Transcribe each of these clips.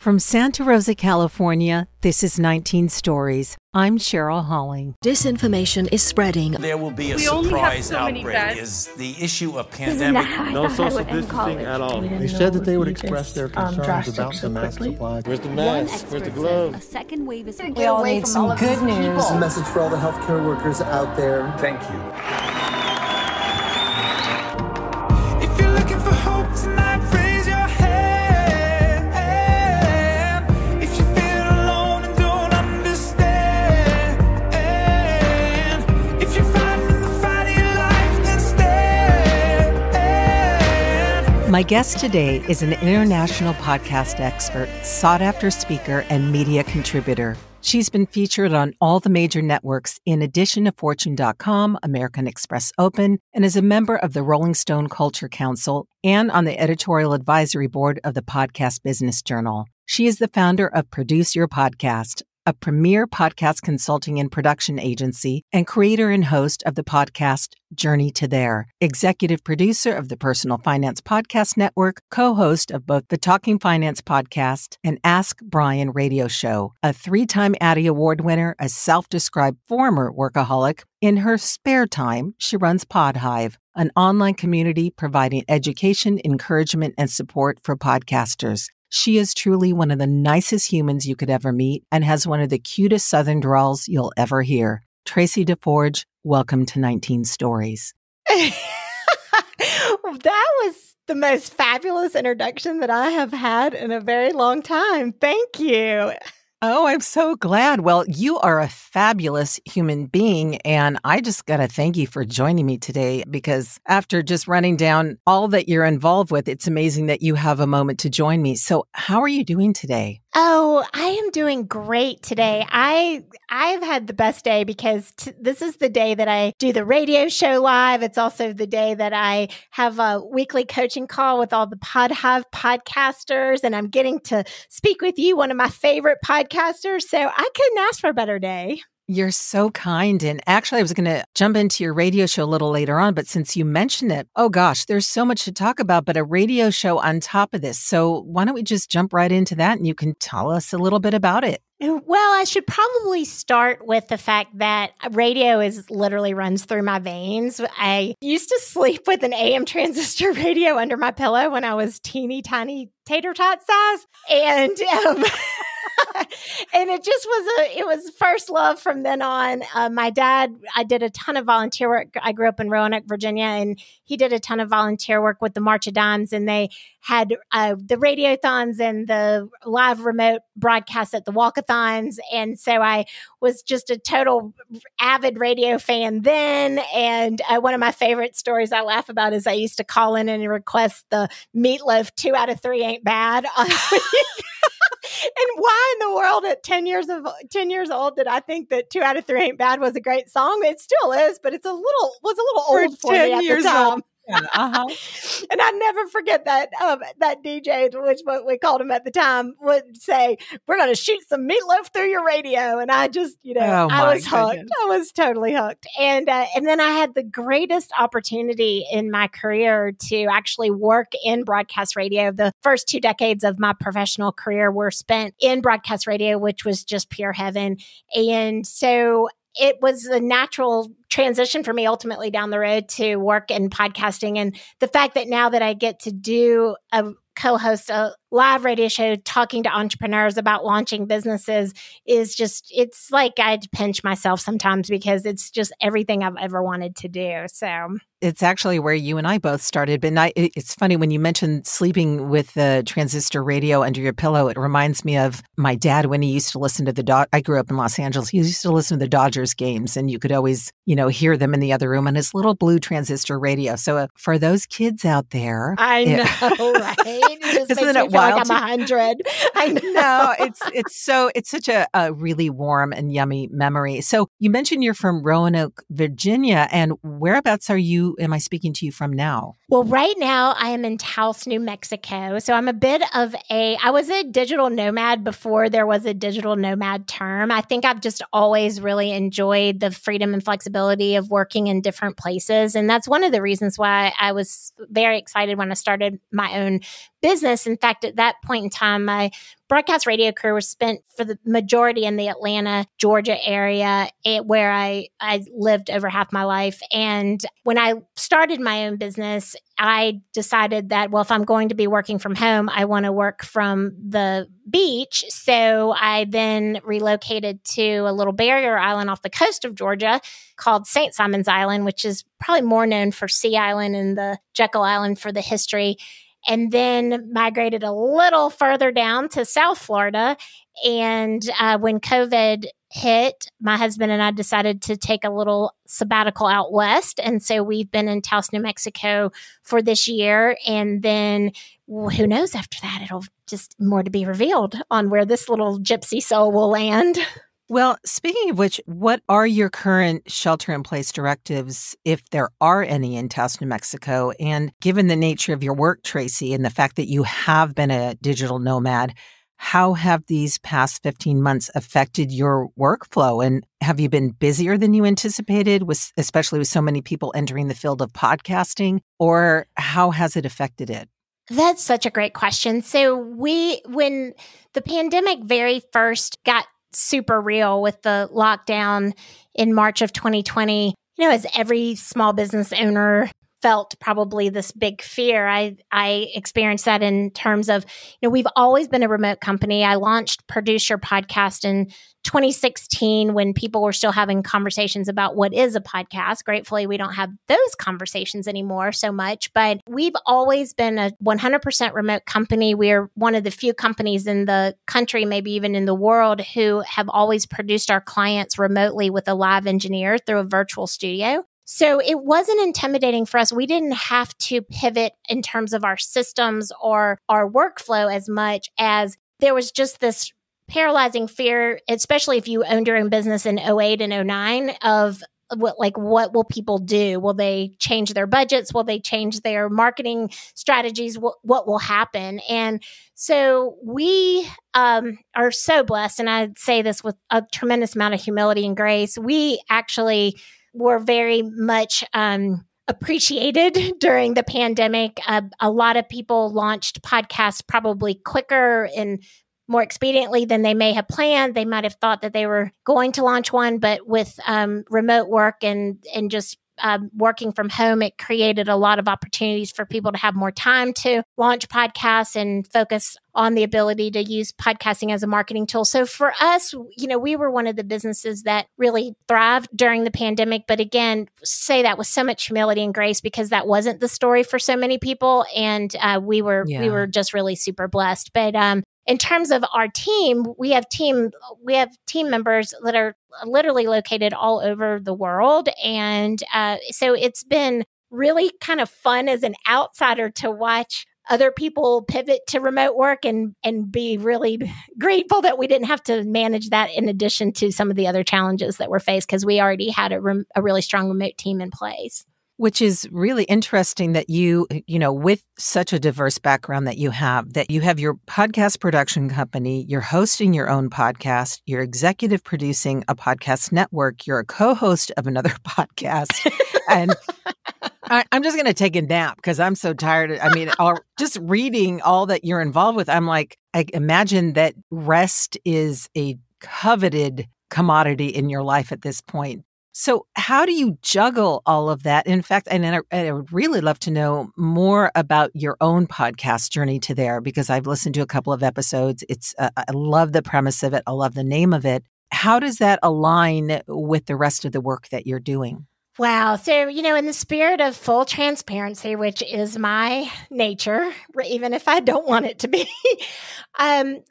From Santa Rosa, California, this is 19 Stories. I'm Cheryl Halling. Disinformation is spreading. There will be a surprise outbreak. Is the issue of pandemic. No social distancing at all. They said that they would express their concerns about the mask supply. Where's the mask? Where's the gloves? A second wave is... We all need some good news. This is a message for all the healthcare workers out there. Thank you. If you're looking for hope tonight, raise your hand. If you feel alone and don't understand, if you're fighting the fight of your life, then stand. My guest today is an international podcast expert, sought-after speaker, and media contributor. She's been featured on all the major networks in addition to Fortune.com, American Express Open, and is a member of the Rolling Stone Culture Council and on the editorial advisory board of the Podcast Business Journal. She is the founder of Produce Your Podcast, a premier podcast consulting and production agency, and creator and host of the podcast Journey to There, executive producer of the Personal Finance Podcast Network, co-host of both the Talking Finance podcast and Ask Brien Radio Show, a 3-time Addy Award winner, a self-described former workaholic. In her spare time, she runs Podhive, an online community providing education, encouragement, and support for podcasters. She is truly one of the nicest humans you could ever meet and has one of the cutest Southern drawls you'll ever hear. Traci DeForge, welcome to 19 Stories. That was the most fabulous introduction that I have had in a very long time. Thank you. Oh, I'm so glad. Well, you are a fabulous human being, and I just got to thank you for joining me today because after just running down all that you're involved with, it's amazing that you have a moment to join me. So how are you doing today? Oh, I am doing great today. I've had the best day because this is the day that I do the radio show live. It's also the day that I have a weekly coaching call with all the Podhive podcasters, and I'm getting to speak with you, one of my favorite podcasters. So I couldn't ask for a better day. You're so kind. And actually, I was going to jump into your radio show a little later on, but since you mentioned it, oh gosh, there's so much to talk about, but a radio show on top of this. So why don't we just jump right into that and you can tell us a little bit about it? Well, I should probably start with the fact that radio literally runs through my veins. I used to sleep with an AM transistor radio under my pillow when I was teeny tiny tater tot size. And and it was first love from then on. My dad, I did a ton of volunteer work. I grew up in Roanoke, Virginia, and he did a ton of volunteer work with the March of Dimes, and they had the radiothons and the live remote broadcasts at the walkathons. And so I was just a total avid radio fan then. And one of my favorite stories I laugh about is I used to call in and request the Meatloaf 2 out of 3 Ain't Bad. And why in the world at 10 years old did I think that 2 out of 3 Ain't Bad was a great song? It still is, but was a little old for me at the time. Yeah, And I never forget that that DJ, which what we called him at the time, would say, "We're going to shoot some Meatloaf through your radio." And I just, I was hooked. I was totally hooked. And then I had the greatest opportunity in my career to actually work in broadcast radio. The first 2 decades of my professional career were spent in broadcast radio, which was just pure heaven. And so it was a natural transition for me ultimately down the road to work in podcasting. And the fact that now that I get to do co-host a live radio show talking to entrepreneurs about launching businesses is just, it's like I pinch myself sometimes because it's just everything I've ever wanted to do. So it's actually where you and I both started. But it's funny when you mentioned sleeping with the transistor radio under your pillow. It reminds me of my dad when he used to listen to I grew up in Los Angeles. He used to listen to the Dodgers games, and you could always, hear them in the other room on his little blue transistor radio. So for those kids out there, I know, right? It just isn't makes it me feel wild? like I'm 100. I know. No, it's such a really warm and yummy memory. So you mentioned you're from Roanoke, Virginia, and whereabouts are you? Am I speaking to you from now? Well, right now I am in Taos, New Mexico. So I'm a bit of I was a digital nomad before there was a digital nomad term. I think I've just always really enjoyed the freedom and flexibility of working in different places. And that's one of the reasons why I was very excited when I started my own business. In fact, at that point in time, my broadcast radio career was spent for the majority in the Atlanta, Georgia area, where I lived over half my life. And when I started my own business, I decided that, well, if I'm going to be working from home, I want to work from the beach. So I then relocated to a little barrier island off the coast of Georgia called St. Simon's Island, which is probably more known for Sea Island and the Jekyll Island for the history. And then migrated a little further down to South Florida. And when COVID hit, my husband and I decided to take a little sabbatical out west. And so we've been in Taos, New Mexico for this year. And then who knows after that, it'll just more to be revealed on where this little gypsy soul will land. Well, speaking of which, what are your current shelter-in-place directives, if there are any, in Taos, New Mexico? And given the nature of your work, Traci, and the fact that you have been a digital nomad, how have these past 15 months affected your workflow? And have you been busier than you anticipated, especially with so many people entering the field of podcasting? Or how has it affected it? That's such a great question. So when the pandemic very first got super real with the lockdown in March of 2020, as every small business owner felt probably this big fear. I experienced that in terms of, we've always been a remote company. I launched Produce Your Podcast in 2016 when people were still having conversations about what is a podcast. Gratefully, we don't have those conversations anymore so much, but we've always been a 100% remote company. We're one of the few companies in the country, maybe even in the world, who have always produced our clients remotely with a live engineer through a virtual studio. So it wasn't intimidating for us. We didn't have to pivot in terms of our systems or our workflow as much as there was just this paralyzing fear, especially if you owned your own business in 2008 and 2009, of what will people do? Will they change their budgets? Will they change their marketing strategies? What will happen? And so we are so blessed, and I say this with a tremendous amount of humility and grace. We actually were very much appreciated during the pandemic. A lot of people launched podcasts probably quicker and more expediently than they may have planned. They might have thought that they were going to launch one, but with remote work and just working from home, it created a lot of opportunities for people to have more time to launch podcasts and focus on the ability to use podcasting as a marketing tool. So for us, we were one of the businesses that really thrived during the pandemic. But again, say that with so much humility and grace, because that wasn't the story for so many people. And we were just really super blessed. But in terms of our team, we have team members that are literally located all over the world. And so it's been really kind of fun as an outsider to watch other people pivot to remote work and be really grateful that we didn't have to manage that in addition to some of the other challenges that were faced, because we already had a really strong remote team in place. Which is really interesting that you with such a diverse background that you have your podcast production company, you're hosting your own podcast, you're executive producing a podcast network, you're a co-host of another podcast. And I'm just going to take a nap because I'm so tired. I mean, just reading all that you're involved with, I'm like, I imagine that rest is a coveted commodity in your life at this point. So how do you juggle all of that? In fact, and I would really love to know more about your own podcast journey to there, because I've listened to a couple of episodes. I love the premise of it. I love the name of it. How does that align with the rest of the work that you're doing? Wow. So, in the spirit of full transparency, which is my nature, even if I don't want it to be.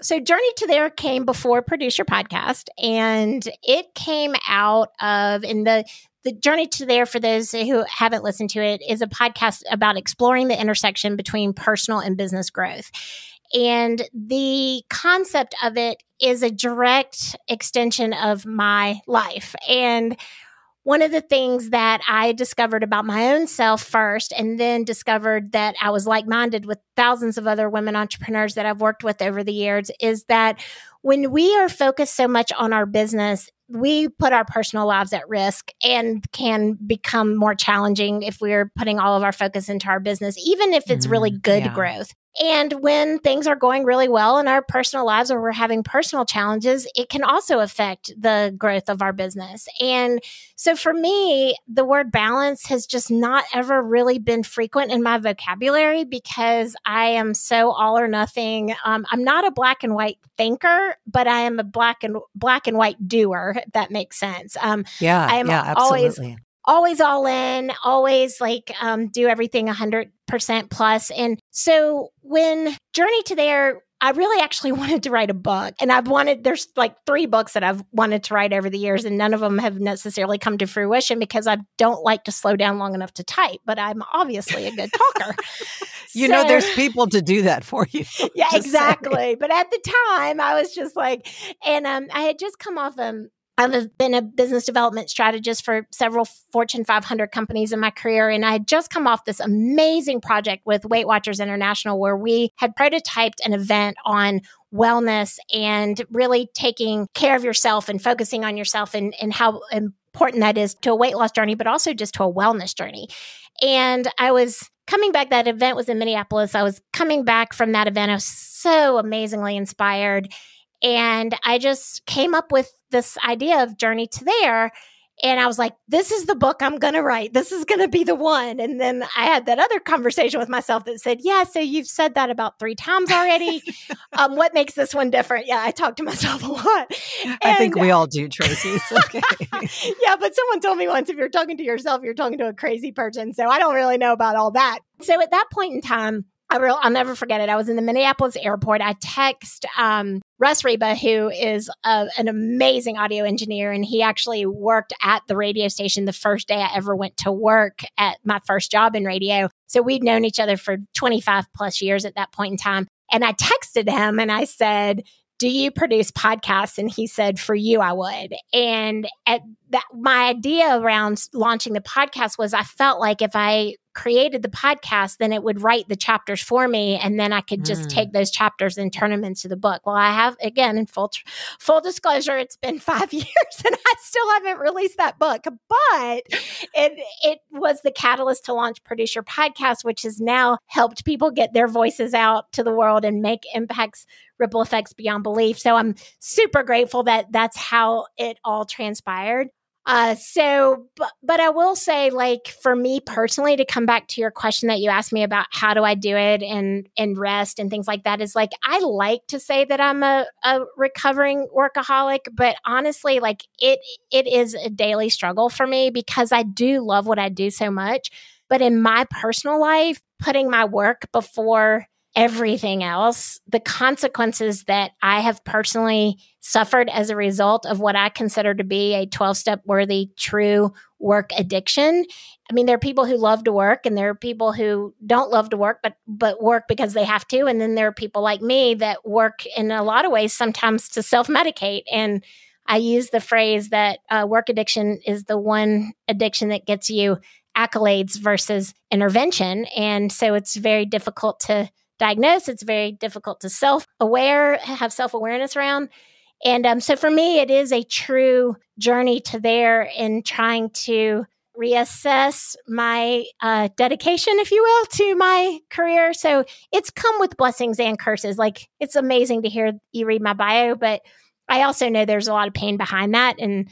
So Journey to There came before Produce Your Podcast, and it came out of, in the Journey to There, for those who haven't listened to it, is a podcast about exploring the intersection between personal and business growth. And the concept of it is a direct extension of my life. And one of the things that I discovered about my own self first, and then discovered that I was like-minded with thousands of other women entrepreneurs that I've worked with over the years, is that when we are focused so much on our business, we put our personal lives at risk and can become more challenging if we're putting all of our focus into our business, even if it's really good growth. And when things are going really well in our personal lives or we're having personal challenges, it can also affect the growth of our business. And so for me, the word balance has just not ever really been frequent in my vocabulary because I am so all or nothing. I'm not a black and white thinker, but I am a black and white doer, if that makes sense. I am absolutely. always all in, always do everything 100% plus. And so when Journey to There, I really actually wanted to write a book. And there's 3 books that I've wanted to write over the years, and none of them have necessarily come to fruition because I don't like to slow down long enough to type, but I'm obviously a good talker. There's people to do that for you. Yeah, exactly. But at the time I was just I had just come off I've been a business development strategist for several Fortune 500 companies in my career, and I had just come off this amazing project with Weight Watchers International where we had prototyped an event on wellness and really taking care of yourself and focusing on yourself and how important that is to a weight loss journey, but also just to a wellness journey. And I was coming back, that event was in Minneapolis. I was coming back from that event. I was so amazingly inspired. And I just came up with this idea of Journey to There. And I was like, this is the book I'm going to write. This is going to be the one. And then I had that other conversation with myself that said, yeah, so you've said that about 3 times already. What makes this one different? Yeah, I talk to myself a lot. I think we all do, Traci. It's okay. Yeah, but someone told me once, if you're talking to yourself, you're talking to a crazy person. So I don't really know about all that. So at that point in time, I'll never forget it. I was in the Minneapolis airport. I text Russ Reba, who is an amazing audio engineer, and he actually worked at the radio station the first day I ever went to work at my first job in radio. So we'd known each other for 25 plus years at that point in time. And I texted him and I said, do you produce podcasts? And he said, for you, I would. And my idea around launching the podcast was I felt like if I created the podcast, then it would write the chapters for me. And then I could just take those chapters and turn them into the book. Well, I have, again, in full disclosure, it's been 5 years and I still haven't released that book, but it was the catalyst to launch Produce Your Podcast, which has now helped people get their voices out to the world and make impacts, ripple effects beyond belief. So I'm super grateful that that's how it all transpired. But I will say, for me personally, to come back to your question that you asked me about how do I do it and rest and things like that, is I like to say that I'm a recovering workaholic, but honestly, it is a daily struggle for me because I do love what I do so much. But in my personal life, putting my work before everything else, the consequences that I have personally suffered as a result of what I consider to be a 12-step worthy true work addiction. I mean, there are people who love to work and there are people who don't love to work, but work because they have to. And then there are people like me that work in a lot of ways sometimes to self-medicate. And I use the phrase that work addiction is the one addiction that gets you accolades versus intervention. And so it's very difficult to diagnose. It's very difficult to have self-awareness around. And so for me, it is a true journey to there in trying to reassess my dedication, if you will, to my career. So it's come with blessings and curses. It's amazing to hear you read my bio, but I also know there's a lot of pain behind that. And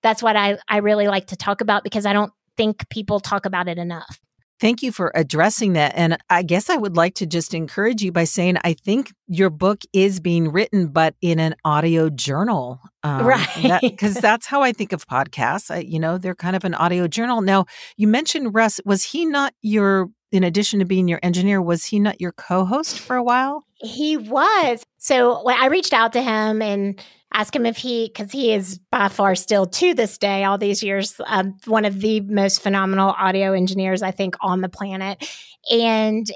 that's what I really like to talk about because I don't think people talk about it enough. Thank you for addressing that. And I guess I would like to just encourage you by saying, I think your book is being written, but in an audio journal. Right. Because that's how I think of podcasts. They're kind of an audio journal. Now, you mentioned Russ. Was he not in addition to being your engineer, was he not your co-host for a while? He was. So when I reached out to him and asked him because he is by far still to this day, all these years, one of the most phenomenal audio engineers, I think, on the planet. And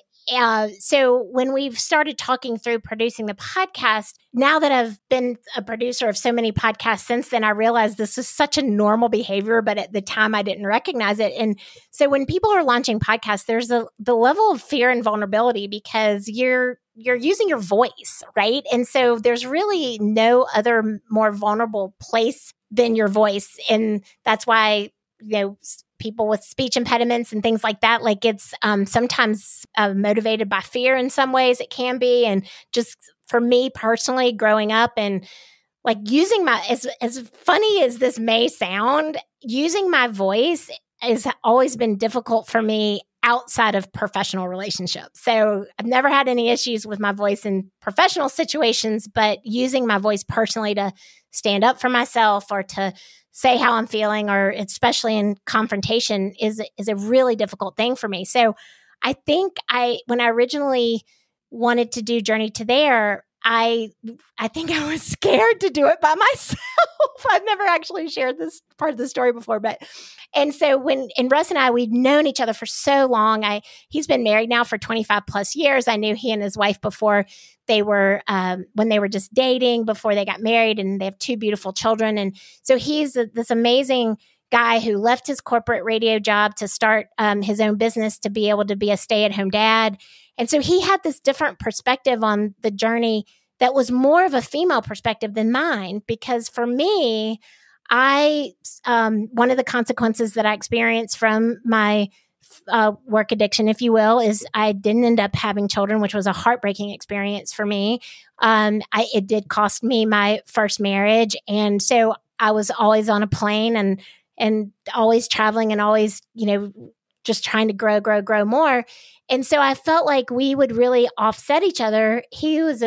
so when we've started talking through producing the podcast, now that I've been a producer of so many podcasts since then, I realized this is such a normal behavior, but at the time I didn't recognize it. And so when people are launching podcasts, there's the level of fear and vulnerability because you're using your voice, right? And so there's really no other more vulnerable place than your voice. And that's why, people with speech impediments and things like that. Like it's sometimes motivated by fear in some ways, it can be. And just for me personally, growing up and like using my, as funny as this may sound, using my voice has always been difficult for me outside of professional relationships. So I've never had any issues with my voice in professional situations, but using my voice personally to stand up for myself or to say how I'm feeling, or especially in confrontation, is a really difficult thing for me. So I think when I originally wanted to do Journey to There, I think I was scared to do it by myself. I've never actually shared this part of the story before, and so Russ and I, we'd known each other for so long. He's been married now for 25 plus years. I knew he and his wife before they were, when they were just dating, before they got married, and they have 2 beautiful children. And so he's this amazing guy who left his corporate radio job to start his own business to be able to be a stay-at-home dad. And so he had this different perspective on the journey that was more of a female perspective than mine, because for me, one of the consequences that I experienced from my work addiction, if you will, is I didn't end up having children, which was a heartbreaking experience for me. It did cost me my first marriage. And so I was always on a plane and always traveling and always, just trying to grow more. And so I felt like we would really offset each other. He is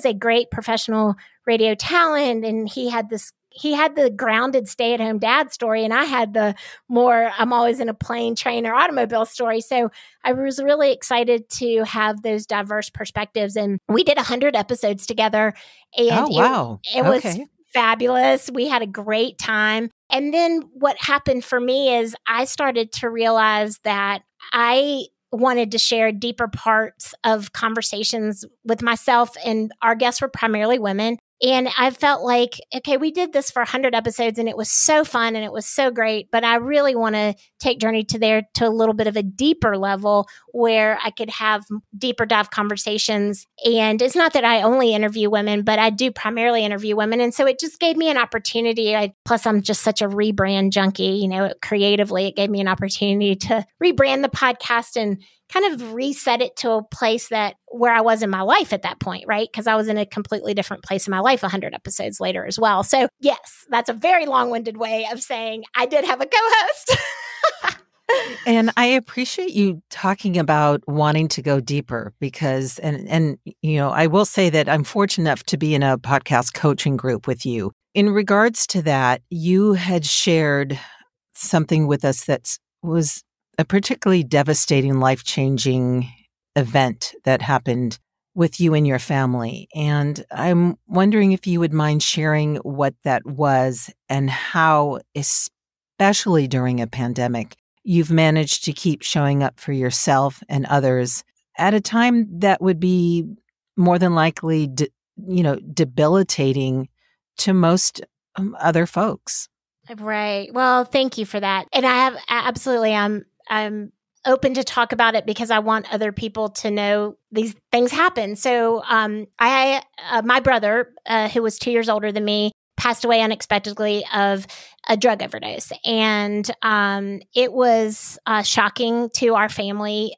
a great professional radio talent, and he had the grounded stay-at-home dad story, and I had the more I'm always in a plane, train, or automobile story. So I was really excited to have those diverse perspectives, and we did 100 episodes together. And it was fabulous. We had a great time. And then what happened for me is I started to realize that I wanted to share deeper parts of conversations with myself, and our guests were primarily women. And I felt like, okay, we did this for 100 episodes and it was so fun and it was so great, but I really want to take Journey to There to a little bit of a deeper level where I could have deeper dive conversations. And it's not that I only interview women, but I do primarily interview women. And so it just gave me an opportunity. Plus, I'm just such a rebrand junkie, creatively, it gave me an opportunity to rebrand the podcast and kind of reset it to a place where I was in my life at that point, right? Because I was in a completely different place in my life 100 episodes later as well. So yes, that's a very long-winded way of saying I did have a co-host. And I appreciate you talking about wanting to go deeper because, and I will say that I'm fortunate enough to be in a podcast coaching group with you. In regards to that, you had shared something with us that was a particularly devastating, life-changing event that happened with you and your family. And I'm wondering if you would mind sharing what that was and how, especially during a pandemic, you've managed to keep showing up for yourself and others at a time that would be more than likely, debilitating to most other folks. Right. Well, thank you for that. And I'm open to talk about it because I want other people to know these things happen. So my brother, who was 2 years older than me, passed away unexpectedly of a drug overdose. And it was shocking to our family,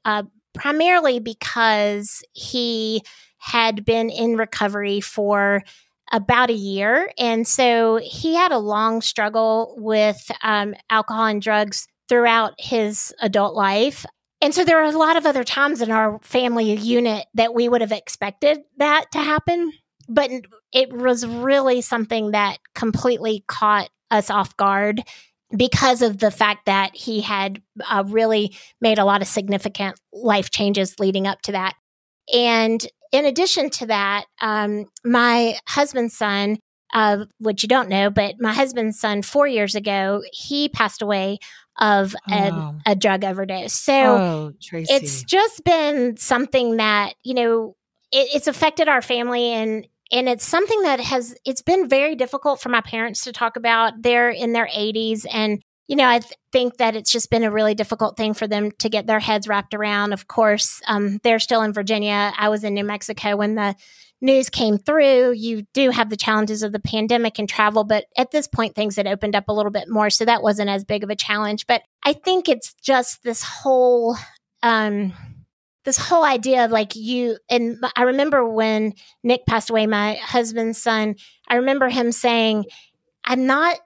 primarily because he had been in recovery for about a year. And so he had a long struggle with alcohol and drugs throughout his adult life. And so there were a lot of other times in our family unit that we would have expected that to happen. But it was really something that completely caught us off guard because of the fact that he had really made a lot of significant life changes leading up to that. And in addition to that, my husband's son, which you don't know, but my husband's son 4 years ago, he passed away of a drug overdose. So Traci, it's just been something that, it's affected our family, and it's something that it's been very difficult for my parents to talk about. They're in their 80s, and I think that it's just been a really difficult thing for them to get their heads wrapped around. Of course, they're still in Virginia. I was in New Mexico when the news came through, you do have the challenges of the pandemic and travel, but at this point, things had opened up a little bit more, so that wasn't as big of a challenge. But I think it's just this whole idea of like and I remember when Nick passed away, my husband's son, I remember him saying, I'm not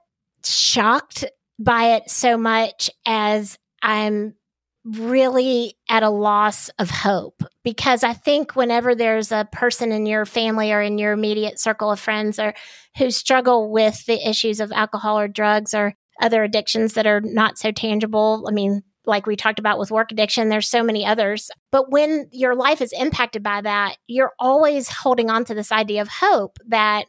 shocked by it so much as I'm really at a loss of hope, because I think whenever there's a person in your family or in your immediate circle of friends or who struggle with the issues of alcohol or drugs or other addictions that are not so tangible, I mean, like we talked about with work addiction, there's so many others. But when your life is impacted by that, you're always holding on to this idea of hope that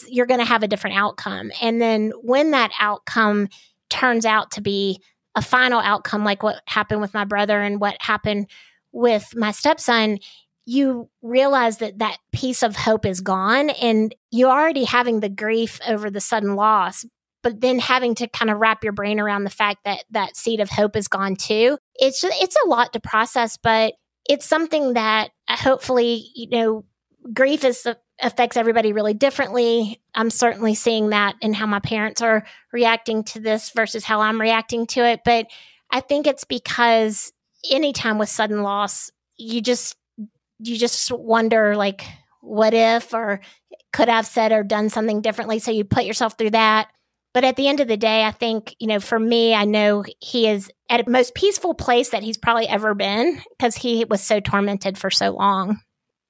you're going to have a different outcome. And then when that outcome turns out to be a final outcome, like what happened with my brother and what happened with my stepson, you realize that that piece of hope is gone, and you're already having the grief over the sudden loss, but then having to kind of wrap your brain around the fact that that seed of hope is gone too. It's a lot to process, but it's something that hopefully, grief affects everybody really differently. I'm certainly seeing that in how my parents are reacting to this versus how I'm reacting to it. But I think it's because anytime with sudden loss, you just wonder, like, what if, or could I have said or done something differently? So you put yourself through that. But at the end of the day, I think, for me, I know he is at the most peaceful place that he's probably ever been, because he was so tormented for so long.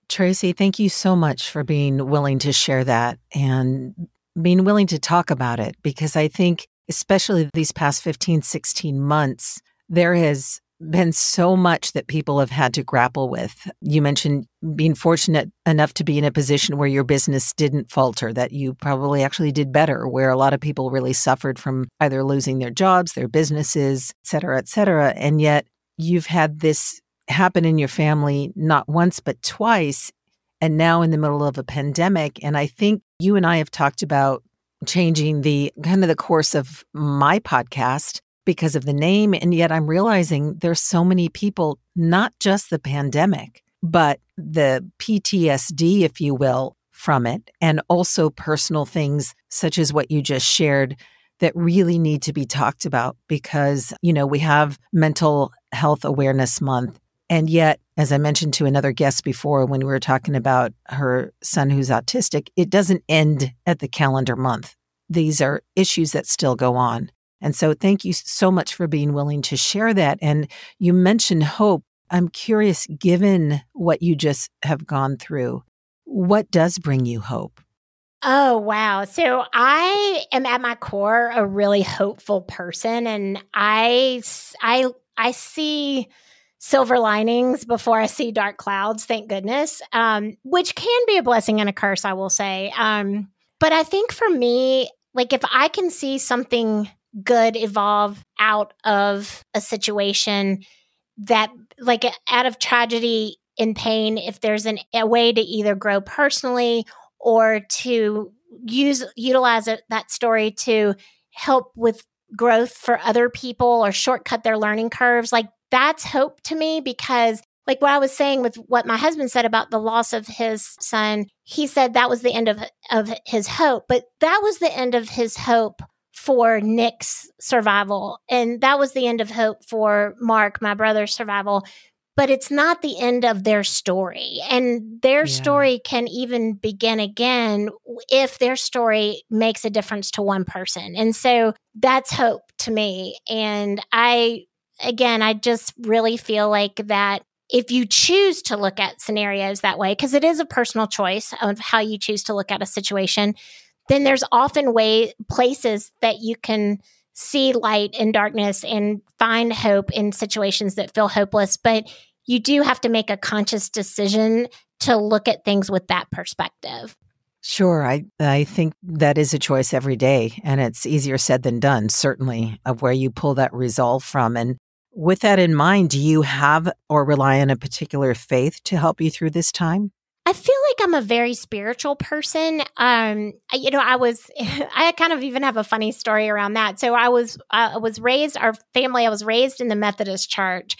Traci, thank you so much for being willing to share that and being willing to talk about it, because I think, especially these past 15, 16 months, there has been so much that people have had to grapple with. You mentioned being fortunate enough to be in a position where your business didn't falter, that you probably actually did better, where a lot of people really suffered from either losing their jobs, their businesses, et cetera, et cetera. And yet you've had this happen in your family not once, but twice, and now in the middle of a pandemic. And I think you and I have talked about changing the kind of the course of my podcast because of the name. And yet I'm realizing there's so many people, not just the pandemic, but the PTSD, if you will, from it, and also personal things such as what you just shared that really need to be talked about, because, we have Mental Health Awareness Month. And yet, as I mentioned to another guest before, when we were talking about her son who's autistic, it doesn't end at the calendar month. These are issues that still go on. And so thank you so much for being willing to share that. And you mentioned hope. I'm curious, given what you just have gone through, what does bring you hope? Oh, wow. So I am at my core a really hopeful person, and I see silver linings before I see dark clouds, thank goodness, which can be a blessing and a curse, I will say. But I think for me, like, if I can see something good evolve out of a situation, that, like, out of tragedy and pain, if there's a way to either grow personally or to utilize that story to help with growth for other people or shortcut their learning curves, like, that's hope to me. Because, like what I was saying with what my husband said about the loss of his son, he said that was the end of his hope, but that was the end of his hope for Nick's survival. And that was the end of hope for Mark, my brother's survival. But it's not the end of their story. And their story can even begin again if their story makes a difference to one person. And so that's hope to me. And I just really feel like that if you choose to look at scenarios that way, because it is a personal choice of how you choose to look at a situation, then there's often places that you can see light in darkness and find hope in situations that feel hopeless. But you do have to make a conscious decision to look at things with that perspective. Sure. I think that is a choice every day, and it's easier said than done, certainly, of where you pull that resolve from. And with that in mind, do you have or rely on a particular faith to help you through this time? I feel like I'm a very spiritual person. I kind of even have a funny story around that. So I was raised in the Methodist church,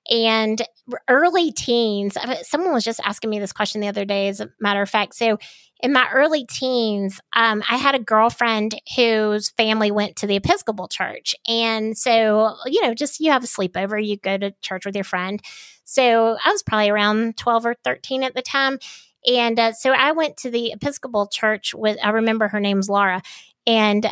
and early teens, someone was just asking me this question the other day, as a matter of fact. So in my early teens, I had a girlfriend whose family went to the Episcopal church. And so, just you have a sleepover, you go to church with your friend. So I was probably around 12 or 13 at the time. And so I went to the Episcopal church I remember her name's Laura, and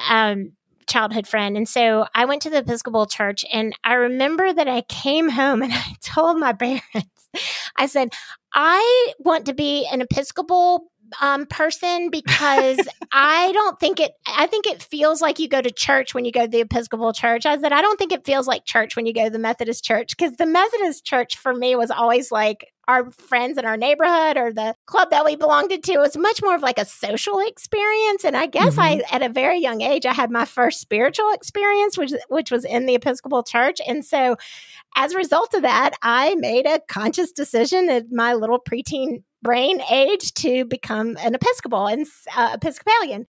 childhood friend. And so I went to the Episcopal church, and I remember that I came home and I told my parents, I said, I want to be an Episcopal person because I think it feels like you go to church when you go to the Episcopal church. I said, I don't think it feels like church when you go to the Methodist church, because the Methodist church for me was always like our friends in our neighborhood or the club that we belonged to. It was much more of like a social experience. And I guess at a very young age, I had my first spiritual experience, which was in the Episcopal church. And so as a result of that, I made a conscious decision at my little preteen brain age to become an Episcopalian.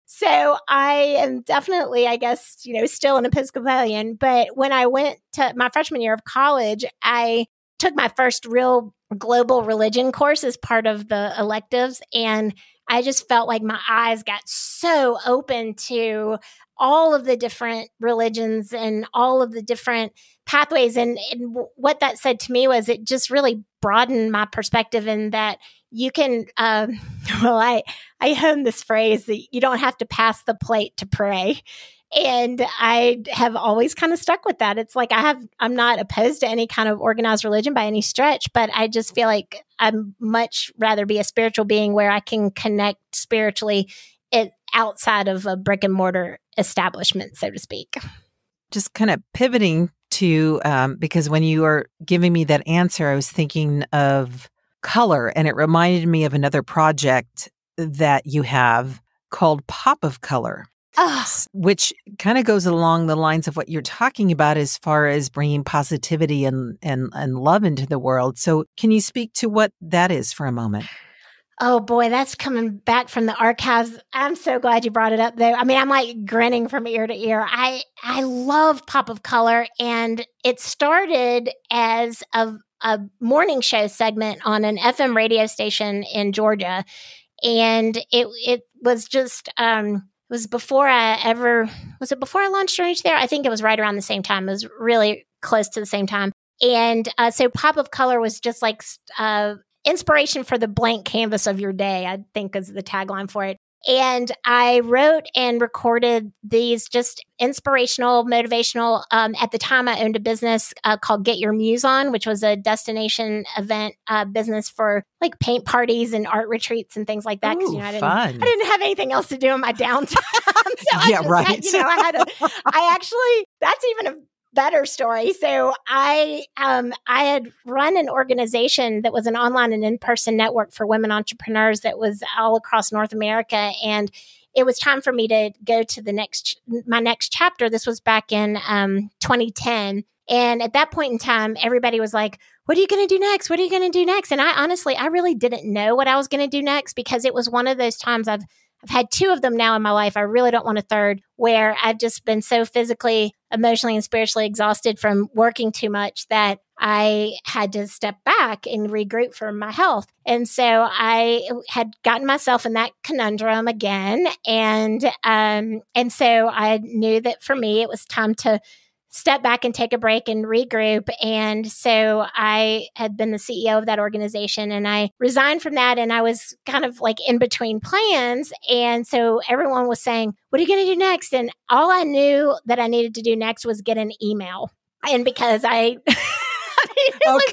So I am definitely, I guess, still an Episcopalian. But when I went to my freshman year of college, I took my first real global religion course as part of the electives. And I just felt like my eyes got so open to all of the different religions and all of the different pathways. And what that said to me was it just really broadened my perspective in that you can, I honed this phrase that you don't have to pass the plate to pray. And I have always kind of stuck with that. It's like I'm not opposed to any kind of organized religion by any stretch, but I just feel like I'd much rather be a spiritual being where I can connect spiritually outside of a brick and mortar establishment, so to speak. Just kind of pivoting to, because when you were giving me that answer, I was thinking of color, and it reminded me of another project that you have called Pop of Color. Which kind of goes along the lines of what you're talking about as far as bringing positivity and love into the world. So can you speak to what that is for a moment? Oh boy, that's coming back from the archives. I'm so glad you brought it up though. I mean, I'm like grinning from ear to ear. I love Pop of Color, and it started as a morning show segment on an FM radio station in Georgia. And it was just, it was before I launched Strange There? I think it was right around the same time. It was really close to the same time. And so Pop of Color was just like inspiration for the blank canvas of your day, I think is the tagline for it. And I wrote and recorded these just inspirational, motivational. At the time, I owned a business called Get Your Muse On, which was a destination event business for like paint parties and art retreats and things like that. Because I didn't have anything else to do in my downtime. That's even a better story. So I had run an organization that was an online and in-person network for women entrepreneurs that was all across North America. And it was time for me to go to my next chapter. This was back in 2010. And at that point in time, everybody was like, what are you going to do next? What are you going to do next? And I really didn't know what I was going to do next, because it was one of those times I've had two of them now in my life. I really don't want a third, where I've just been so physically, emotionally, and spiritually exhausted from working too much that I had to step back and regroup for my health. And so I had gotten myself in that conundrum again. And so I knew that for me, it was time to step back and take a break and regroup. And so I had been the CEO of that organization, and I resigned from that, and I was kind of like in between plans. And so everyone was saying, what are you going to do next? And all I knew that I needed to do next was get an email. And because it was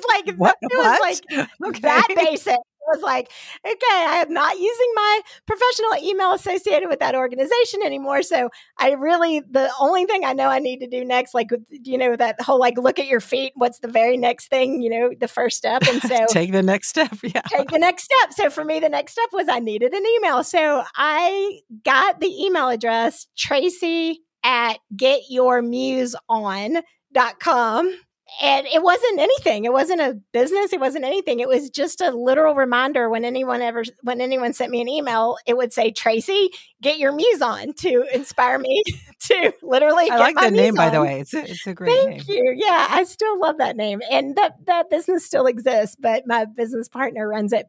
that basic. Was like, okay, I am not using my professional email associated with that organization anymore. So the only thing I know I need to do next, like, that whole, like, look at your feet. What's the very next thing, the first step. And so take the next step. Yeah. Take the next step. So for me, the next step was I needed an email. So I got the email address, Traci@getyourmuseon.com. And it wasn't anything. It wasn't a business. It wasn't anything. It was just a literal reminder when anyone sent me an email, it would say, Traci, get your muse on, to inspire me to literally I get like my that muse name, by on. the way. It's a great name. Thank you. Yeah, I still love that name. And that business still exists, but my business partner runs it.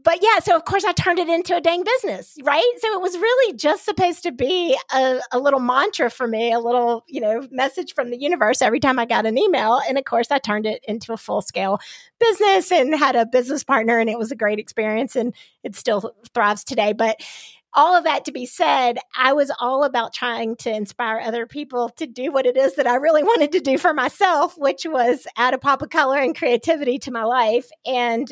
But yeah, so of course I turned it into a dang business, right? So it was really just supposed to be a little mantra for me, a little, message from the universe every time I got an email. And of course I turned it into a full-scale business and had a business partner, and it was a great experience, and it still thrives today. But all of that to be said, I was all about trying to inspire other people to do what it is that I really wanted to do for myself, which was add a pop of color and creativity to my life. And,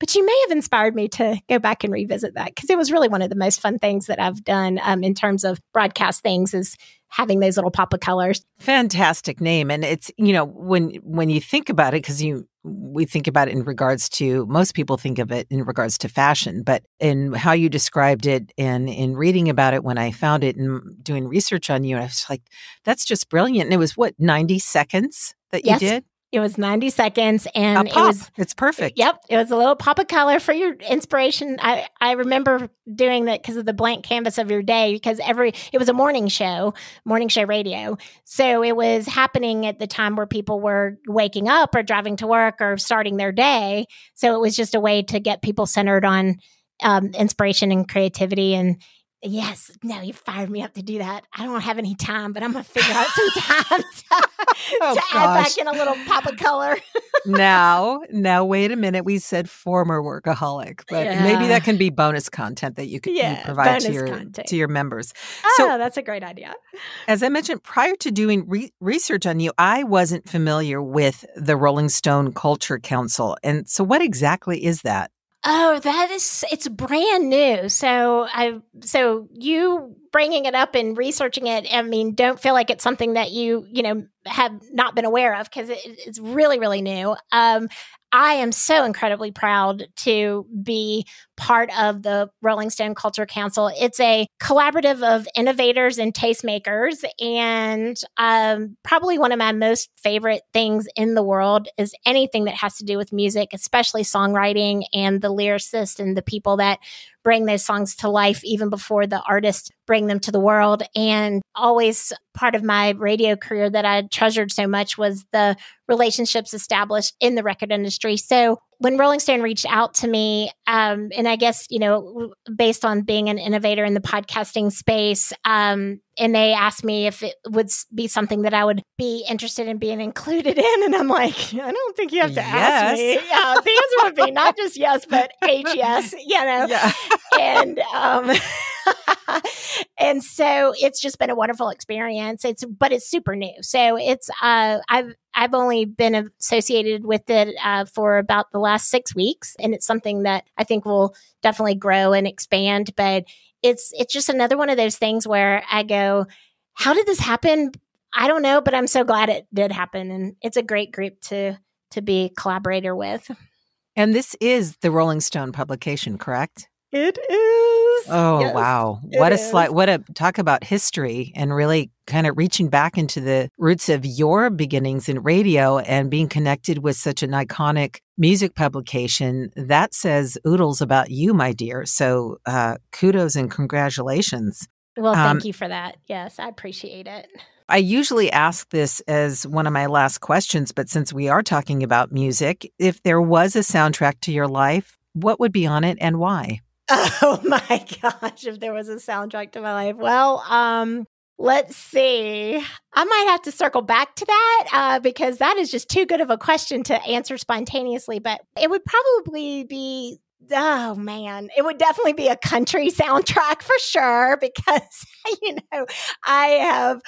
but you may have inspired me to go back and revisit that, because it was really one of the most fun things that I've done in terms of broadcast things, is having those little pop of colors. Fantastic name. And it's, when you think about it, because we think about it in regards to, most people think of it in regards to fashion, but in how you described it and in reading about it, when I found it and doing research on you, I was like, that's just brilliant. And it was 90 seconds that you did? It was 90 seconds, and it's perfect. Yep. It was a little pop of color for your inspiration. I remember doing that because of the blank canvas of your day, because it was a morning show radio. So it was happening at the time where people were waking up or driving to work or starting their day. So it was just a way to get people centered on inspiration and creativity. And yes, no, you fired me up to do that. I don't have any time, but I'm going to figure out some time to add back in a little pop of color. Now, wait a minute. We said former workaholic, but maybe that can be bonus content that you provide to your members. So that's a great idea. As I mentioned, prior to doing research on you, I wasn't familiar with the Rolling Stone Culture Council. And so what exactly is that? Oh, it's brand new. So you bringing it up and researching it, I mean, don't feel like it's something that you have not been aware of, because it's really, really new. I am so incredibly proud to be part of the Rolling Stone Culture Council. It's a collaborative of innovators and tastemakers. And probably one of my most favorite things in the world is anything that has to do with music, especially songwriting and the lyricists and the people that bring those songs to life even before the artists bring them to the world. And always part of my radio career that I treasured so much was the relationships established in the record industry. So when Rolling Stone reached out to me, and I guess, based on being an innovator in the podcasting space, and they asked me if it would be something that I would be interested in being included in. And I'm like, I don't think you have to ask me. Yeah, the answer would be not just yes, but yes, Yeah. And, and so it's just been a wonderful experience. But it's super new. So it's, I've only been associated with it for about the last 6 weeks, and it's something that I think will definitely grow and expand. But it's just another one of those things where I go, how did this happen? I don't know, but I'm so glad it did happen, and it's a great group to be a collaborator with. And this is the Rolling Stone publication, correct? It is. Oh, yes, wow. What a slide. What a talk about history and really kind of reaching back into the roots of your beginnings in radio and being connected with such an iconic music publication. That says oodles about you, my dear. So kudos and congratulations. Well, thank you for that. Yes, I appreciate it. I usually ask this as one of my last questions, but since we are talking about music, if there was a soundtrack to your life, what would be on it and why? Oh my gosh, if there was a soundtrack to my life. Well, let's see. I might have to circle back to that because that is just too good of a question to answer spontaneously. But it would probably be, oh man, it would definitely be a country soundtrack for sure, because, I have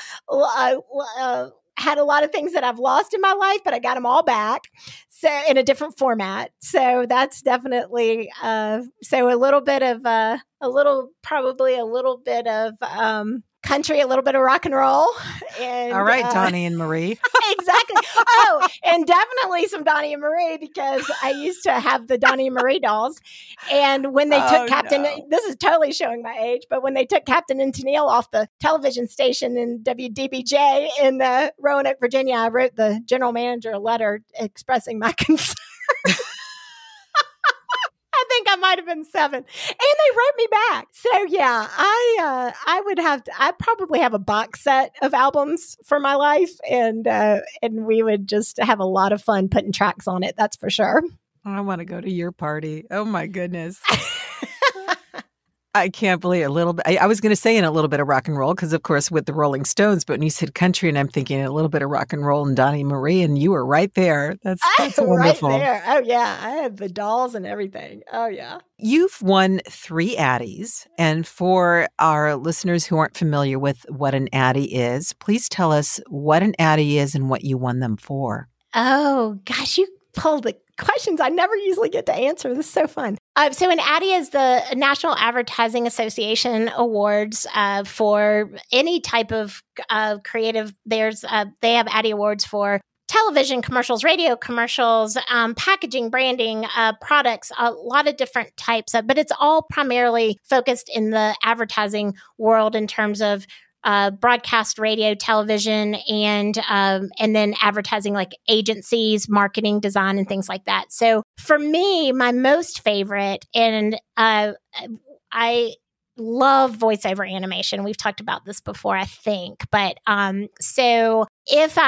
had a lot of things that I've lost in my life, but I got them all back. So in a different format. So that's definitely, so probably a little bit of country, a little bit of rock and roll. And, all right, Donnie and Marie. Exactly. Oh, and definitely some Donnie and Marie, because I used to have the Donnie and Marie dolls. And when they took Captain, this is totally showing my age, but when they took Captain and Tennille off the television station in WDBJ in Roanoke, Virginia, I wrote the general manager a letter expressing my concern. I think I might have been 7, and they wrote me back. So yeah, I probably have a box set of albums for my life, and we would just have a lot of fun putting tracks on it. That's for sure. I want to go to your party. Oh my goodness. I can't believe a little bit. I was going to say in a little bit of rock and roll, because of course with the Rolling Stones, but when you said country, and I'm thinking a little bit of rock and roll and Donnie Marie, and you were right there. That's wonderful. Right there. Oh yeah, I had the dolls and everything. Oh yeah. You've won 3 Addies, and for our listeners who aren't familiar with what an Addy is, please tell us what an Addy is and what you won them for. Oh gosh, you pulled the questions I never usually get to answer. This is so fun. So an Addy is the National Advertising Association awards for any type of creative. They have Addy Awards for television commercials, radio commercials, packaging, branding, products, a lot of different types of, but it's all primarily focused in the advertising world in terms of broadcast radio, television, and then advertising, like agencies, marketing, design, and things like that. So for me, my most favorite, and I love voiceover animation. We've talked about this before, I think. But so if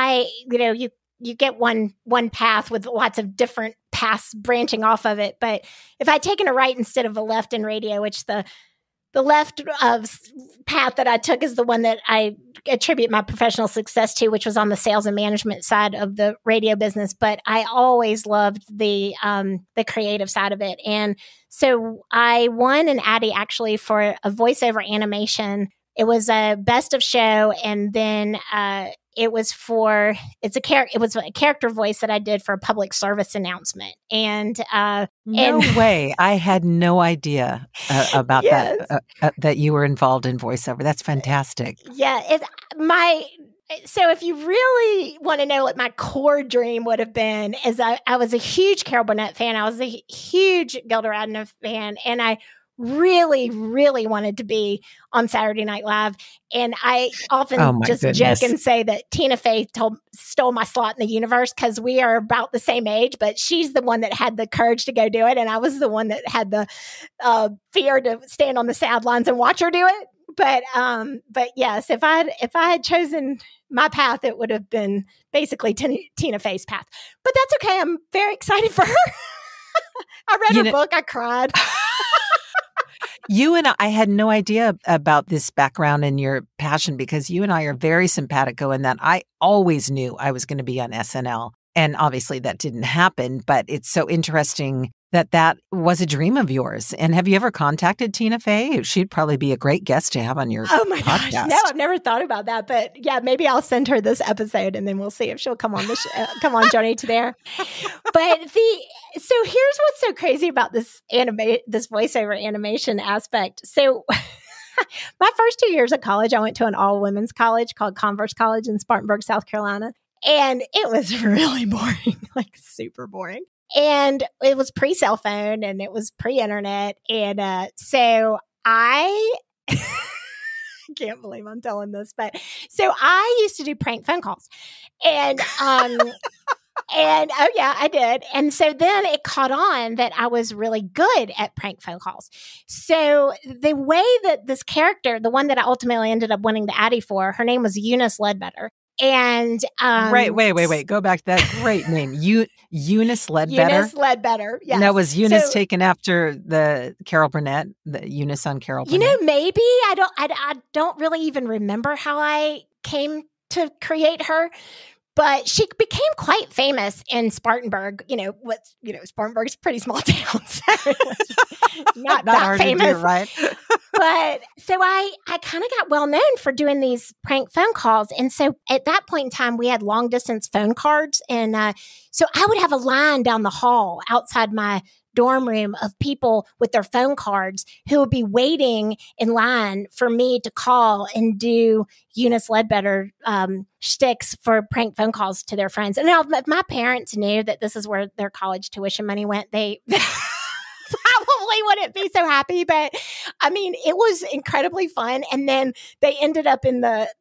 you get one path with lots of different paths branching off of it. But if I'd taken a right instead of a left in radio, which the left path that I took is the one that I attribute my professional success to, which was on the sales and management side of the radio business. But I always loved the creative side of it. And so I won an Addy actually for a voiceover animation. It was a best of show, and then it was a character voice that I did for a public service announcement. And no way, I had no idea about that you were involved in voiceover. That's fantastic. Yeah, so if you really want to know what my core dream would have been, is I was a huge Carol Burnett fan. I was a huge Gilda Radner fan, and I really, really wanted to be on Saturday Night Live. And I often joke and say that Tina Fey stole my slot in the universe, because we are about the same age, but she's the one that had the courage to go do it. And I was the one that had the fear to stand on the sidelines and watch her do it. But yes, if I had chosen my path, it would have been basically Tina Fey's path. But that's okay. I'm very excited for her. I read her book. I cried. You and I had no idea about this background and your passion, because you and I are very simpatico in that I always knew I was going to be on SNL. And obviously that didn't happen, but it's so interesting that was a dream of yours. And have you ever contacted Tina Fey? She'd probably be a great guest to have on your podcast. Gosh, no, I've never thought about that. But yeah, maybe I'll send her this episode, and then we'll see if she'll come on Journey to There. But so here's what's so crazy about this voiceover animation aspect. So my first 2 years of college, I went to an all-women's college called Converse College in Spartanburg, South Carolina. And it was really boring, like super boring. And it was pre-cell phone, and it was pre-internet. And so I can't believe I'm telling this, but so I used to do prank phone calls. And and oh yeah, I did. And so then it caught on that I was really good at prank phone calls. So the way that this character, the one that I ultimately ended up winning the Addy for, her name was Eunice Ledbetter. And wait. Go back to that great name. Eunice Ledbetter. Eunice Ledbetter. Yes. Now, was Eunice taken after the Carol Burnett, the Eunice on Carol Burnett? You know, maybe I don't really even remember how I came to create her. But she became quite famous in Spartanburg. Spartanburg's a pretty small town, so not that hard famous, to do, right? But so I kind of got well known for doing these prank phone calls, and so at that point in time, we had long distance phone cards, and so I would have a line down the hall outside my dorm room of people with their phone cards who would be waiting in line for me to call and do Eunice Ledbetter shticks for prank phone calls to their friends. And now, if my parents knew that this is where their college tuition money went, they probably wouldn't be so happy. But I mean, it was incredibly fun. And then they ended up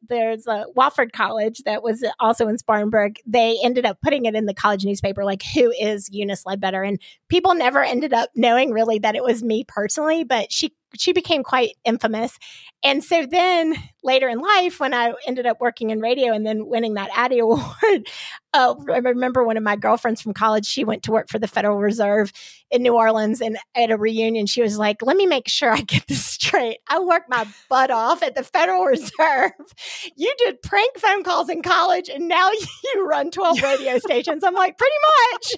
there's a Wofford College that was also in Spartanburg. They ended up putting it in the college newspaper, like, who is Eunice Ledbetter? And people never ended up knowing really that it was me personally, but she became quite infamous. And so then later in life, when I ended up working in radio and then winning that Addy Award, I remember one of my girlfriends from college, she went to work for the Federal Reserve in New Orleans, and at a reunion, she was like, let me make sure I get this straight. I worked my butt off at the Federal Reserve. You did prank phone calls in college, and now you run 12 radio stations. I'm like, pretty much.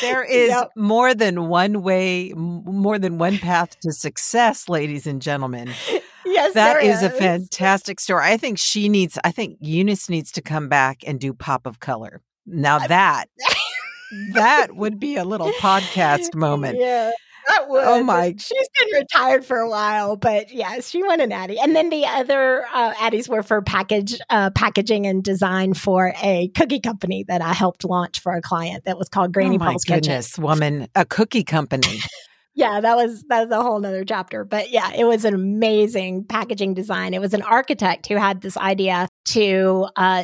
There is more than one way, more than one path to success, ladies and gentlemen. Yes, that is a fantastic story. I think Eunice needs to come back and do Pop of Color. Now that would be a little podcast moment. Yeah. That would. Oh my! She's been retired for a while, but yeah, she won an Addy. And then the other Addies were for packaging and design for a cookie company that I helped launch for a client that was called Granny Paul's Kitchen. Oh my goodness, woman, a cookie company. Yeah, that was a whole nother chapter. But yeah, it was an amazing packaging design. It was an architect who had this idea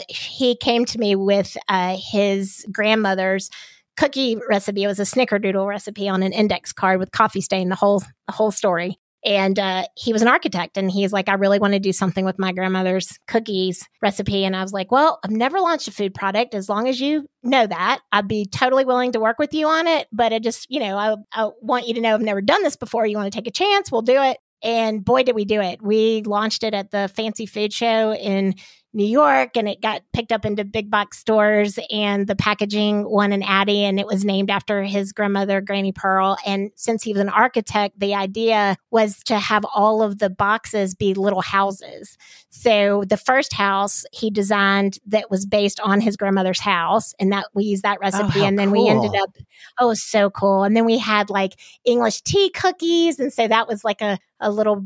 he came to me with his grandmother's cookie recipe. It was a snickerdoodle recipe on an index card with coffee stain, the whole story. And he was an architect, and he's like, I really want to do something with my grandmother's cookies recipe. And I was like, well, I've never launched a food product. As long as you know that, I'd be totally willing to work with you on it. But it just, I want you to know I've never done this before. You want to take a chance? We'll do it. And boy, did we do it. We launched it at the Fancy Food Show in New York, and it got picked up into big box stores, and the packaging won an Addy, and it was named after his grandmother, Granny Pearl. And since he was an architect, the idea was to have all of the boxes be little houses. So the first house he designed that was based on his grandmother's house, and that we used that recipe. And then we ended up, it was so cool. And then we had like English tea cookies. And so that was like a little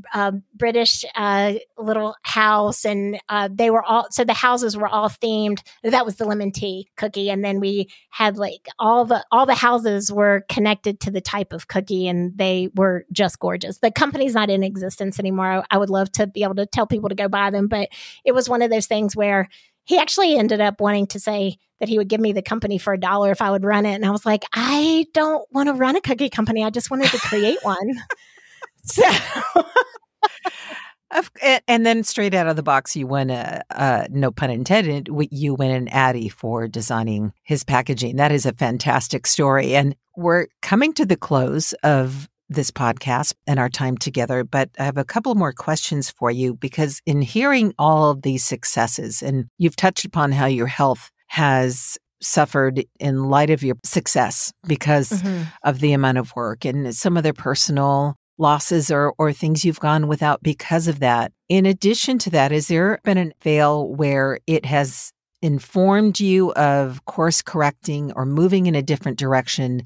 British little house, and they were all, so the houses were all themed. That was the lemon tea cookie, and then we had like all the houses were connected to the type of cookie, and they were just gorgeous. The company's not in existence anymore. I would love to be able to tell people to go buy them, but it was one of those things where he actually ended up wanting to say that he would give me the company for $1 if I would run it, and I was like, I don't want to run a cookie company. I just wanted to create one. So, and then straight out of the box, you win no pun intended, you win an Addy for designing his packaging. That is a fantastic story. And we're coming to the close of this podcast and our time together, but I have a couple more questions for you, because in hearing all of these successes, and you've touched upon how your health has suffered in light of your success because of the amount of work and some of their personal losses or things you've gone without because of that. In addition to that, has there been a fail where it has informed you of course correcting or moving in a different direction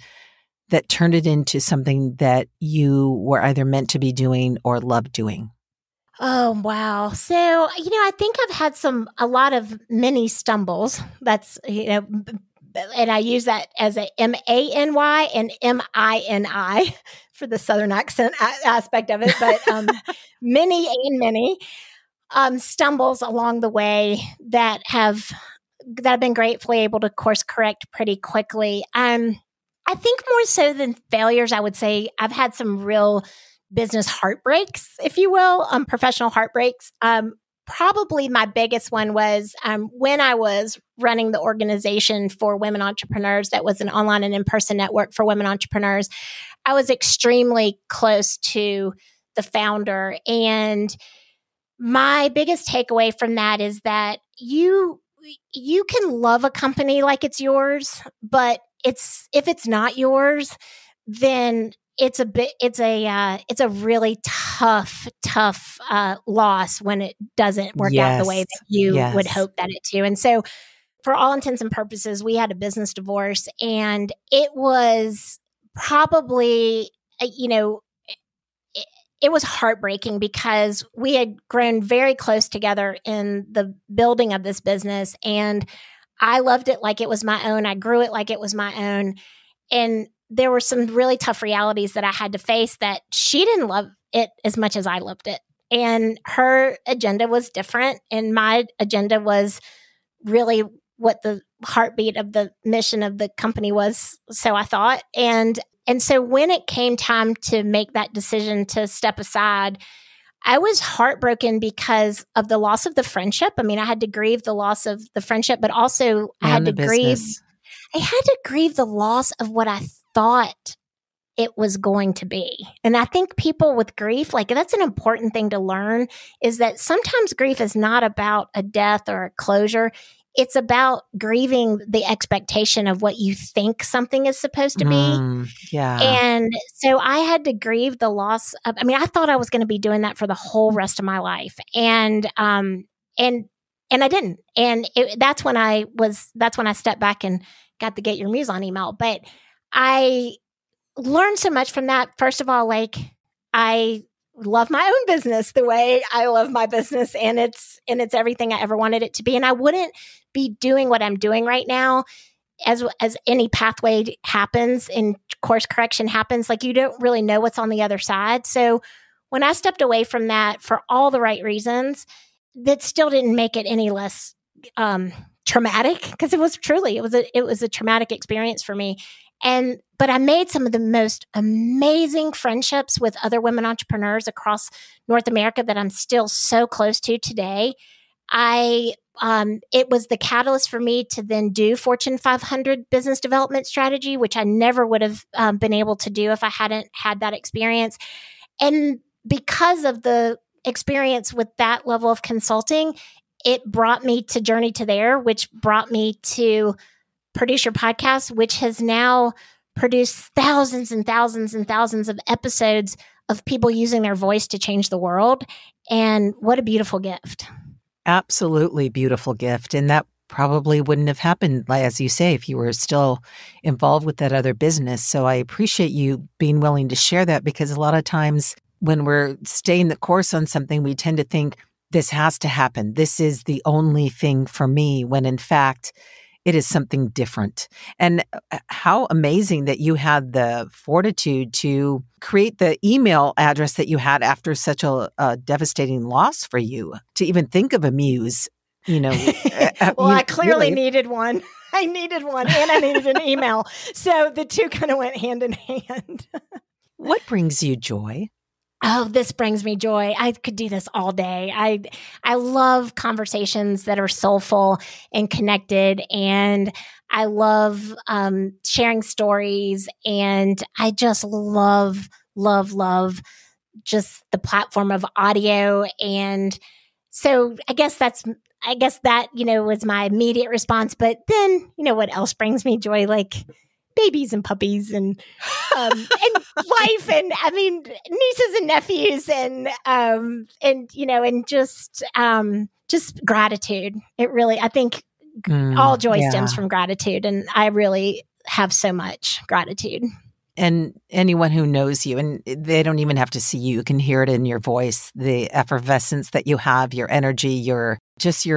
that turned it into something that you were either meant to be doing or loved doing? Oh, wow. So, I think I've had a lot of mini stumbles. That's, and I use that as a MANY and MINI for the Southern accent aspect of it, but many stumbles along the way that have been gratefully able to course correct pretty quickly. I think more so than failures, I would say I've had some real business heartbreaks, if you will, professional heartbreaks. Probably my biggest one was when I was running the organization for women entrepreneurs that was an online and in-person network for women entrepreneurs. I was extremely close to the founder. And my biggest takeaway from that is that you can love a company like it's yours, but if it's not yours, then it's a really tough loss when it doesn't work out the way that you would hope that it to. And so for all intents and purposes, we had a business divorce, and it was probably, it was heartbreaking because we had grown very close together in the building of this business, and I loved it like it was my own. I grew it like it was my own. And there were some really tough realities that I had to face, that she didn't love it as much as I loved it. And her agenda was different, and my agenda was really what the heartbeat of the mission of the company was, so I thought. And so when it came time to make that decision to step aside, I was heartbroken because of the loss of the friendship. I mean, I had to grieve the loss of the friendship, but also I had to grieve the loss of what I thought it was going to be. And I think people with grief, like, that's an important thing to learn, is that sometimes grief is not about a death or a closure. It's about grieving the expectation of what you think something is supposed to be. Yeah. And so I had to grieve the loss of, I thought I was going to be doing that for the whole rest of my life. And I didn't. And that's when I stepped back and got the Get Your Muse On email. But I learned so much from that. First of all, like, I love my own business the way I love my business, and it's everything I ever wanted it to be. And I wouldn't be doing what I'm doing right now as any pathway happens and course correction happens. Like, you don't really know what's on the other side. So when I stepped away from that for all the right reasons, that still didn't make it any less traumatic, because it was a traumatic experience for me. But I made some of the most amazing friendships with other women entrepreneurs across North America that I'm still so close to today. It was the catalyst for me to then do Fortune 500 business development strategy, which I never would have been able to do if I hadn't had that experience. And because of the experience with that level of consulting, it brought me to Journey to There, which brought me to Produce Your Podcast, which has now produced thousands and thousands and thousands of episodes of people using their voice to change the world. And what a beautiful gift. Absolutely beautiful gift. And that probably wouldn't have happened, as you say, if you were still involved with that other business. So I appreciate you being willing to share that, because a lot of times when we're staying the course on something, we tend to think this has to happen. This is the only thing for me, when in fact, it is something different. And how amazing that you had the fortitude to create the email address that you had after such a devastating loss for you, to even think of a muse, Well, I clearly needed one. I needed one, and I needed an email. So the two kind of went hand in hand. What brings you joy? Oh, this brings me joy. I could do this all day. I love conversations that are soulful and connected, and I love sharing stories, and I just love just the platform of audio. And so I guess that, was my immediate response. But then, what else brings me joy? Like babies and puppies and life, and nieces and nephews, and just gratitude. It really, I think all joy stems from gratitude, and I really have so much gratitude. And anyone who knows you, and they don't even have to see you, can hear it in your voice, the effervescence that you have, your energy, your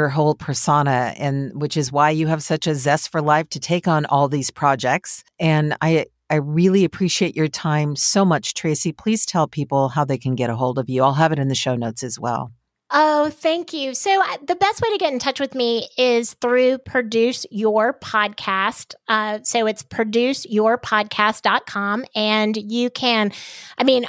whole persona, and which is why you have such a zest for life to take on all these projects. And I really appreciate your time so much, Traci. Please tell people how they can get a hold of you. I'll have it in the show notes as well. Oh, thank you. So the best way to get in touch with me is through Produce Your Podcast. So it's produceyourpodcast.com. And you can,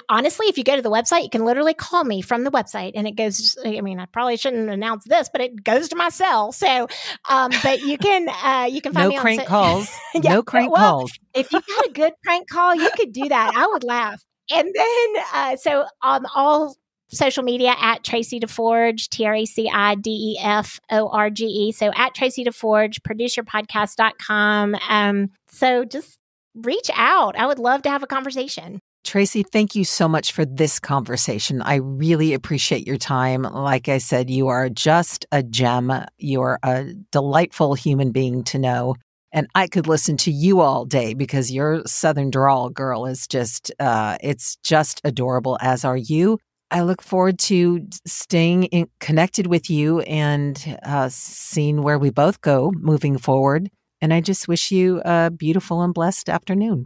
honestly, if you go to the website, you can literally call me from the website, and it goes, I probably shouldn't announce this, but it goes to my cell. So, but you can find me on crank calls. Yeah, no crank calls. If you got a good prank call, you could do that. I would laugh. And then, so on all social media at Traci DeForge, TraciDeforge. So at Traci DeForge, produceyourpodcast.com. So just reach out. I would love to have a conversation. Traci, thank you so much for this conversation. I really appreciate your time. Like I said, you are just a gem. You're a delightful human being to know. And I could listen to you all day because your Southern drawl, girl, is just, it's just adorable, as are you. I look forward to staying connected with you and seeing where we both go moving forward. And I just wish you a beautiful and blessed afternoon.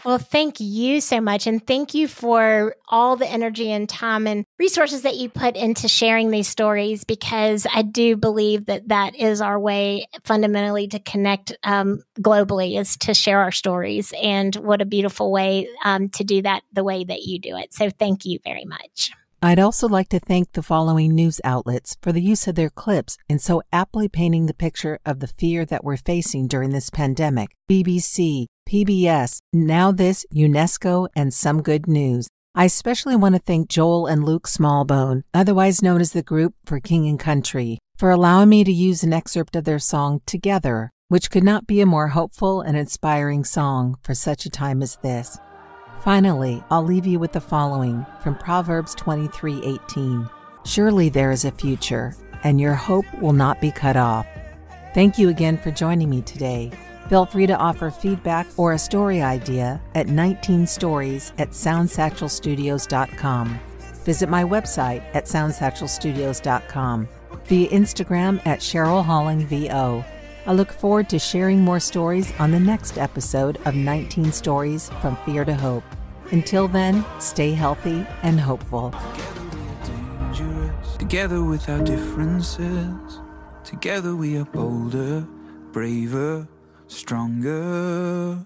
Well, thank you so much. And thank you for all the energy and time and resources that you put into sharing these stories, because I do believe that that is our way fundamentally to connect globally, is to share our stories. And what a beautiful way to do that the way that you do it. So thank you very much. I'd also like to thank the following news outlets for the use of their clips in so aptly painting the picture of the fear that we're facing during this pandemic: BBC, PBS, Now This, UNESCO, and Some Good News. I especially want to thank Joel and Luke Smallbone, otherwise known as the group for King and Country, for allowing me to use an excerpt of their song Together, which could not be a more hopeful and inspiring song for such a time as this. Finally, I'll leave you with the following from Proverbs 23:18. Surely there is a future, and your hope will not be cut off. Thank you again for joining me today. Feel free to offer feedback or a story idea at 19stories@soundsatchelstudios.com. Visit my website at soundsatchelstudios.com, via Instagram at CherylHollingVO. I look forward to sharing more stories on the next episode of 19 Stories from Fear to Hope. Until then, stay healthy and hopeful. Together with our differences, together we are bolder, braver, stronger.